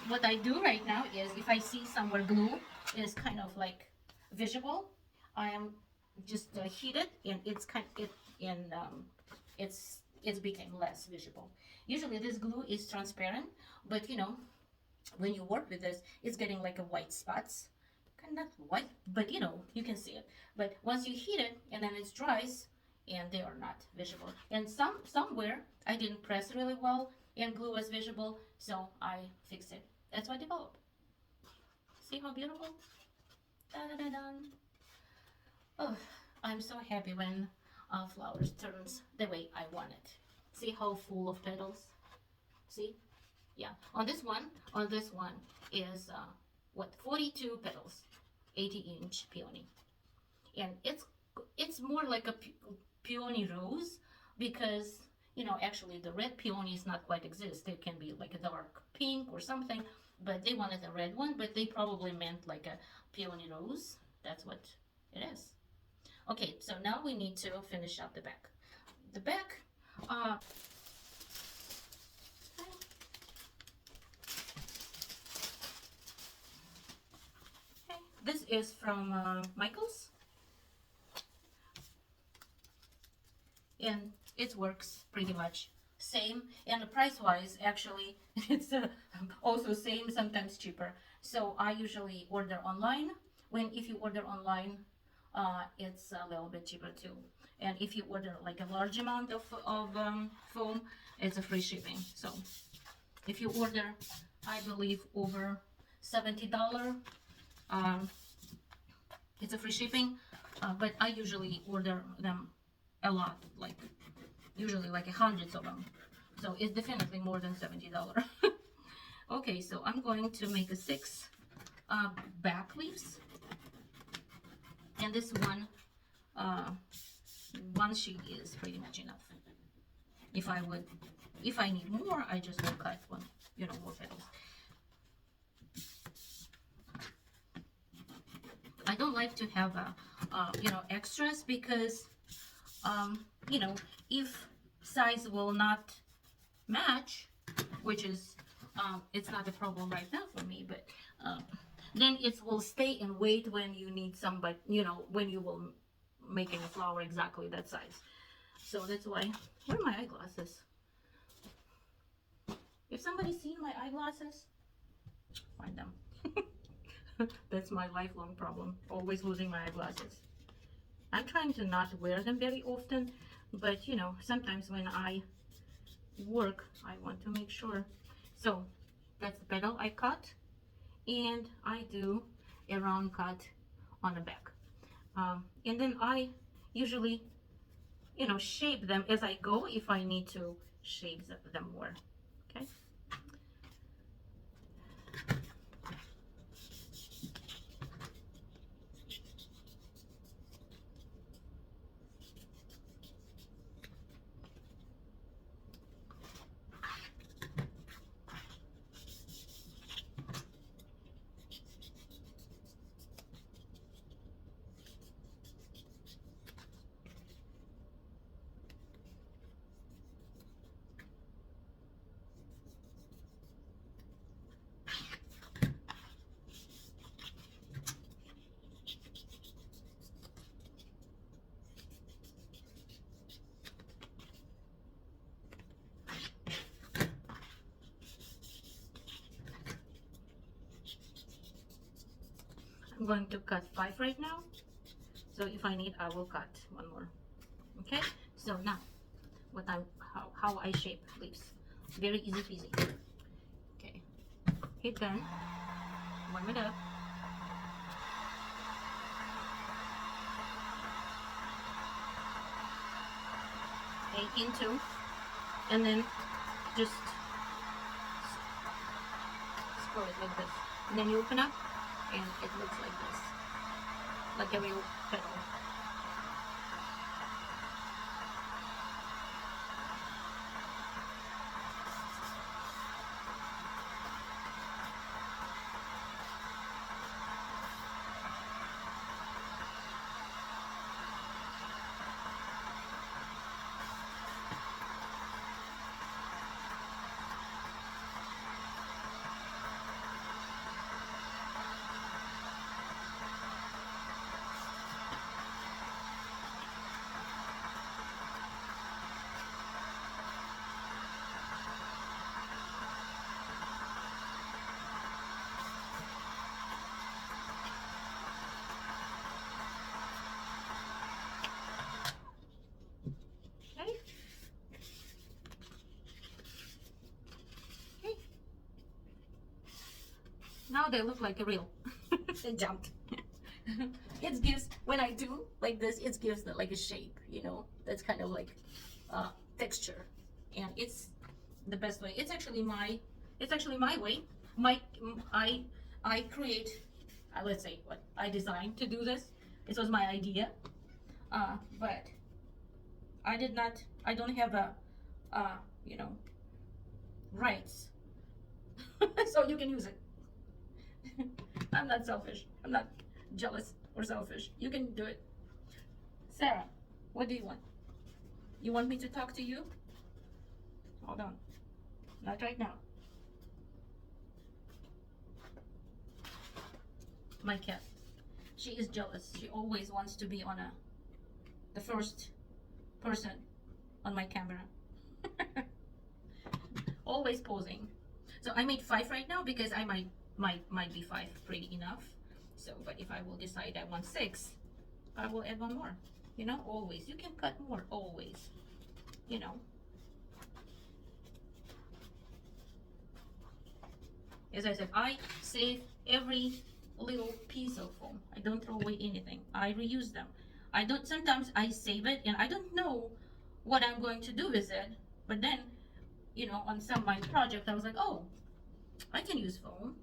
What I do right now is if I see somewhere glue is kind of like visible, I am just heat it and it's became less visible. Usually this glue is transparent, but you know, when you work with this, it's getting like a white spots, kind of white, but you know, you can see it. But once you heat it and then it dries, and they are not visible. And somewhere I didn't press really well and glue was visible, so I fixed it. That's what developed. See how beautiful? Da-da-da-da. Oh, I'm so happy when flowers turns the way I want it. See how full of petals? See? Yeah. On this one is what, 42 petals, 80-inch peony, and it's more like a peony rose because you know actually the red peonies not quite exist. They can be like a dark pink or something, but they wanted a red one, but they probably meant like a peony rose. That's what it is. Okay, so now we need to finish up the back. The back, this is from Michael's, and it works pretty much same, and price-wise, actually, it's also same, sometimes cheaper. So I usually order online. If you order online, it's a little bit cheaper too. And if you order like a large amount of foam, it's a free shipping. So if you order, I believe over $70, it's a free shipping. But I usually order them a lot, like usually like hundreds of them. So it's definitely more than $70. Okay, so I'm going to make a 6 back leaves. And this one sheet is pretty much enough. If I need more, I just will cut one, you know, more petals. I don't like to have you know, extras because you know, if size will not match, which is it's not a problem right now for me, but then it will stay in weight when you need somebody, you know, when you will making a flower exactly that size. So that's why. Where are my eyeglasses? If somebody's seen my eyeglasses, find them. That's my lifelong problem, always losing my eyeglasses. I'm trying to not wear them very often, but you know, sometimes when I work, I want to make sure. So that's the petal I cut, and I do a round cut on the back. And then I usually, you know, shape them as I go if I need to shape them more. Okay. I'm going to cut 5 right now, so if I need, I will cut one more. Okay, so now how I shape leaves. Very easy peasy. Okay, hit done, warm it up. Okay, into, and then just scroll it like this, and then you open up and it looks like this, like a real petal. now they look like a real. They jumped. It gives, when I do like this, it gives the, like a shape, you know, that's kind of like texture, and it's the best way. It's actually my way. I create, let's say what I designed to do this. This was my idea, but I don't have a you know, rights. So you can use it. I'm not selfish. I'm not jealous or selfish. You can do it. Sarah, what do you want? You want me to talk to you? Hold on. Not right now. My cat. She is jealous. She always wants to be on the first person on my camera. Always posing. So I made 5 right now because I might be 5 pretty enough. So, but if I will decide I want 6, I will add 1 more. You know, always. You can cut more, always. You know. As I said, I save every little piece of foam. I don't throw away anything. I reuse them. I don't, sometimes I save it and I don't know what I'm going to do with it. But then, you know, on some of my project, I was like, oh, I can use foam.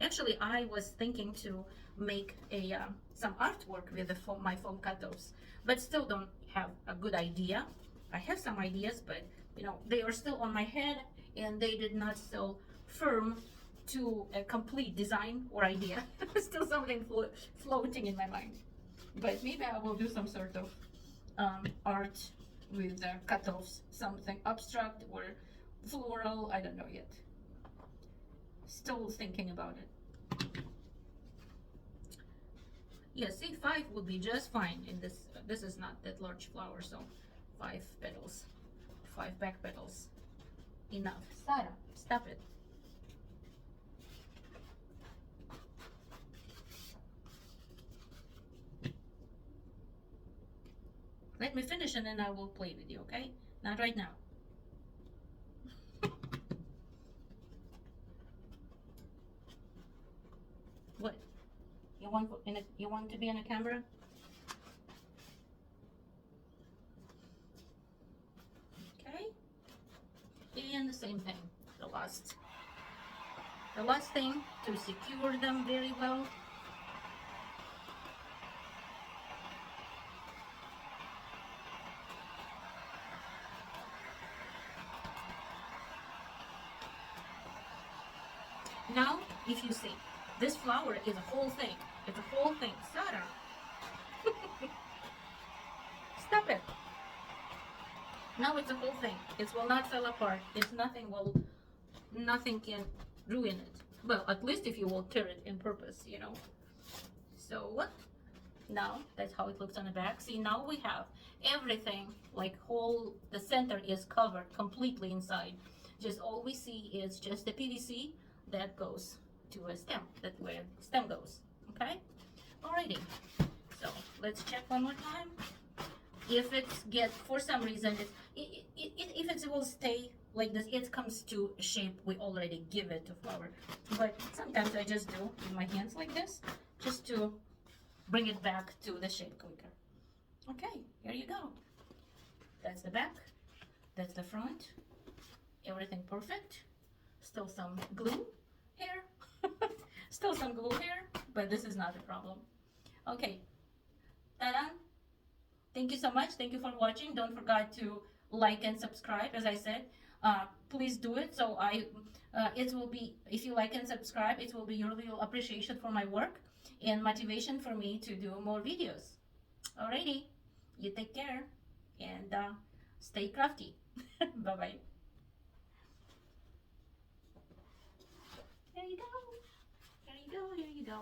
Actually, I was thinking to make a some artwork with the foam, my foam cutoffs, but still don't have a good idea. I have some ideas, but you know, they are still on my head and they did not still firm to a complete design or idea. Still something floating in my mind. But maybe I will do some sort of art with cutoffs, something abstract or floral. I don't know yet. Still thinking about it. Yeah, see, 5 would be just fine in this. This is not that large flower, so 5 petals, 5 back petals, enough. Sarah, stop it. Let me finish and then I will play with you, okay? Not right now. What? You want to be in a camera? Okay. And the same thing. The last thing to secure them very well. Now, if you see, this flower is a whole thing. It's a whole thing. Sarah. Stop it. Now it's a whole thing. It will not fall apart. Nothing can ruin it. Well, at least if you will tear it in purpose, you know. So, now that's how it looks on the back. See, now we have everything, like the center is covered completely inside. Just all we see is just the PVC that goes to a stem, that's where stem goes, okay? Alrighty, so let's check one more time. If for some reason, if it will stay like this, it comes to a shape we already give it to flower. But sometimes I just do with my hands like this, just to bring it back to the shape quicker. Okay, here you go. That's the back, that's the front, everything perfect. Still some glue here. Still some glue here, but this is not a problem. Okay, ta-da! Thank you so much. Thank you for watching. Don't forget to like and subscribe. As I said, please do it. So it will be, if you like and subscribe, it will be your little appreciation for my work and motivation for me to do more videos. Alrighty, you take care and stay crafty. Bye bye. There you go. There you go. Here you go.